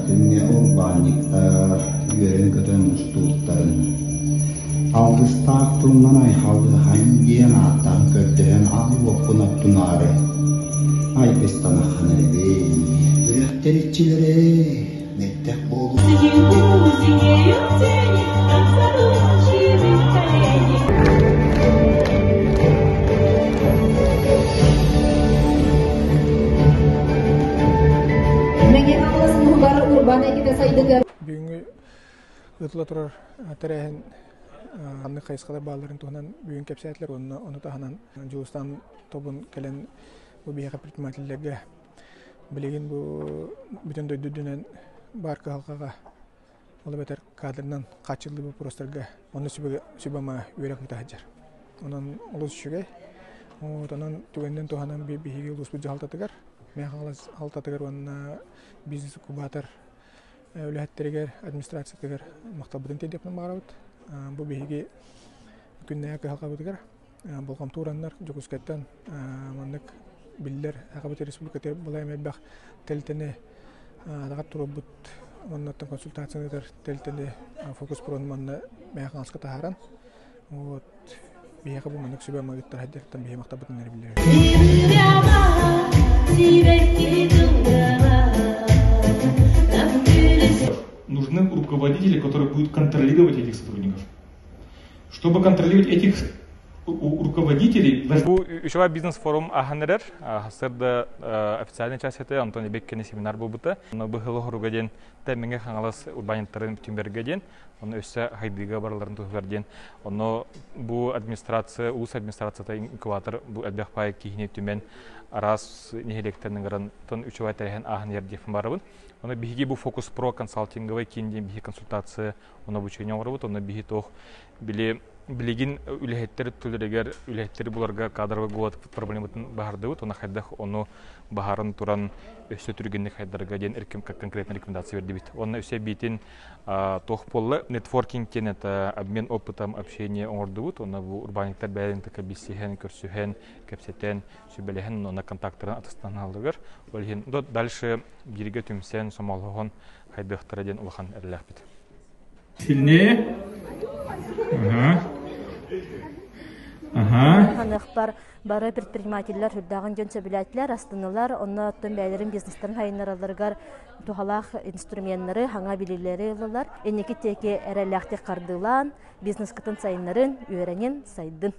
теңе урбаниктар үйерен көтөн устуттарын. Алгыстар туннан айхалды хайндиен аттан көрден алып оқына тунары. Айпестана ханеребе, үректеричилere меттек болу. Бүгінгі ұтыла тұрар тәрәйін анны қайысқадар баларын тұғынан бүгін кәпсәтлер оны тағынан Жуыстан тобын кәлін бұл бейіға предпринимательлерге білеген бұл бүтін дөйдүдінен барқы халқаға олы бәтер кадрынан қачылды бұл простарға оны сүбама өрек мұта хаджар. Онын ұлыс үшіге, онын түгенден тұғанан бейіге ұлыс бұл жалтатығар. Мен қағылас алтатығар онына бизнес кубатар өләттерігер, администрациятығар мақтал бұдын тедепнен бағарауыд. Бұл бейіге күнне әкі халқа бұдығар. Болғам тураннар жүкіскеттен маңдық білдер әқабыты республикаты бұлай мәлбәқ тәлтіне ағат тұру бұд маңнаттың консультацияныдар тәлтіне фокус бұрын маңна мәйіқан асқы тағаран. Бейіға бұл маңдық сөбе мағыттар әддерттен бейі мақта бұдын әрі білдер. Нужны руководители, которые будут контролировать этих сотрудников. Чтобы контролировать этих руководителей... Үшіға бизнес-форум ағанырыр. Сырды официальный частеті Антоний Беккені семинар бұл бұты. Бұл ғылығы ден тәмінге қаңалас урбаниттарын бүтінберге ден. Оны өсі хайдыға бараларын тұғығар ден. Оны бұл администрация, ұлыс администрацияда инкубатор бұл әлбәқ пай кейіне түмен арас нехелектерінің ғырын тұн үшіға тәріхен ағын ердефін барабын. Оны бігі бұл фокус про консалтинговый кейінден бігі консультация оны обучение оңырабыд. Оны бігі тоқ білеген үләйттері түлірегер үләйттері бұларға кадровый голод проблематын бағардығыд. Оны қайдақ оны бағарын тұран өсі түргенді қайдарға ден конкретный рекомендация берді бейт. Оны өсе бейтін тоқ полы нетворкингтен обмен опытом общения оңырдығыд. Оны бұл урбаниктар бәлінті кәбесіген, көрсіген, кәпсеттен, сөйбелеген, оны контакттарын атыстан алдығыр. Дальше береге түмсен сомалығын қайдықтары ден ұлған әріләқ бет. Сильнее. Ханықтар бары предпринимательлер хүрдағын жөн сөбіләтілер, астынылар, оны өттен бәйлерін бизнестарын хайынараларғар тухалақ инструменттері, хаңа білілері ұлылар. Енекі теке әрәләқті қардылан, бизнес кытын сайынларын үйеренен сайдын.